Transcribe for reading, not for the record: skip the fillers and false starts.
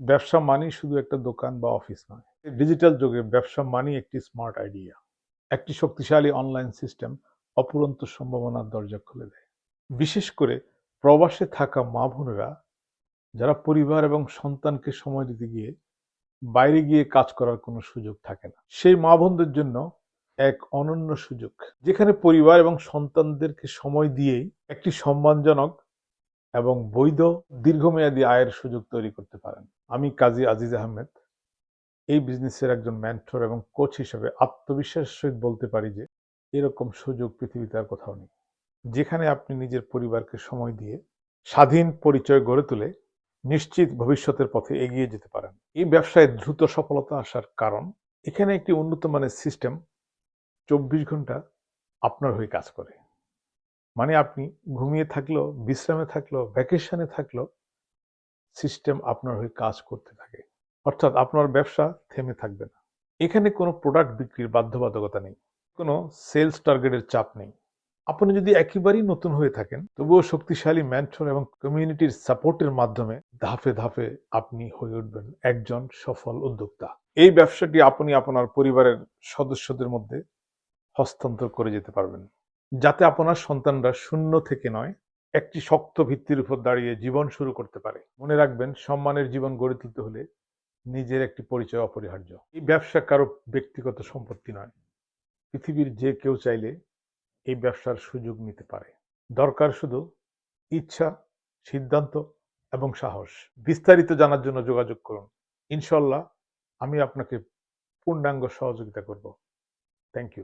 ব্যবসা মানেই শুধু একটা দোকান বা অফিস নয়। ডিজিটাল যুগে ব্যবসা মানেই একটি স্মার্ট আইডিয়া। একটি শক্তিশালী অনলাইন সিস্টেম অফুরন্ত সম্ভাবনার দরজা খুলে দেয়। বিশেষ করে প্রবাসে থাকা মা বোনেরা যারা পরিবার এবং সন্তানকে সময় দিতে গিয়ে বাইরে গিয়ে কাজ করার কোনো সুযোগ থাকে না, সেই মা বোনদের জন্য এক অনন্য সুযোগ, যেখানে পরিবার এবং সন্তানদেরকে সময় দিয়েই একটি সম্মানজনক এবং বৈধ দীর্ঘমেয়াদী আয়ের সুযোগ তৈরি করতে পারেন। আমি কাজী আজিজ আহমেদ এই বিজনেসের একজন মেন্টর এবং কোচ হিসেবে আত্মবিশ্বাসের সহিত বলতে পারি যে এরকম সুযোগ পৃথিবীতে আর কোথাও নেই, যেখানে আপনি নিজের পরিবারকে সময় দিয়ে স্বাধীন পরিচয় গড়ে তুলে নিশ্চিত ভবিষ্যতের পথে এগিয়ে যেতে পারেন। এই ব্যবসায় দ্রুত সফলতা আসার কারণ এখানে একটি উন্নত মানের সিস্টেম 24 ঘন্টা আপনার হয়ে কাজ করে। মানে আপনি ঘুমিয়ে থাকলো, বিশ্রামে থাকলো, ভ্যাকেশনে থাকলো, সিস্টেম আপনার হয়ে কাজ করতে থাকে। অর্থাৎ আপনার ব্যবসা থেমে থাকবে না। এখানে কোনো প্রোডাক্ট বিক্রির বাধ্যবাধকতা নেই, কোনো সেলস টার্গেটের চাপ নেই। আপনি যদি একেবারেই নতুন হয়ে থাকেন, তবুও শক্তিশালী মেন্টর এবং কমিউনিটির সাপোর্টের মাধ্যমে ধাপে ধাপে আপনি হয়ে উঠবেন একজন সফল উদ্যোক্তা। এই ব্যবসাটি আপনি আপনার পরিবারের সদস্যদের মধ্যে হস্তান্তর করে যেতে পারবেন, যাতে আপনার সন্তানরা শূন্য থেকে নয়, একটি শক্ত ভিত্তির উপর দাঁড়িয়ে জীবন শুরু করতে পারে। মনে রাখবেন, সম্মানের জীবন গড়ে তুলতে হলে নিজের একটি পরিচয় অপরিহার্য। এই ব্যবসা কারো ব্যক্তিগত সম্পত্তি নয়, পৃথিবীর যে কেউ চাইলে এই ব্যবসার সুযোগ নিতে পারে। দরকার শুধু ইচ্ছা, সিদ্ধান্ত এবং সাহস। বিস্তারিত জানার জন্য যোগাযোগ করুন। ইনশাল্লাহ আমি আপনাকে পূর্ণাঙ্গ সহযোগিতা করব। Thank you.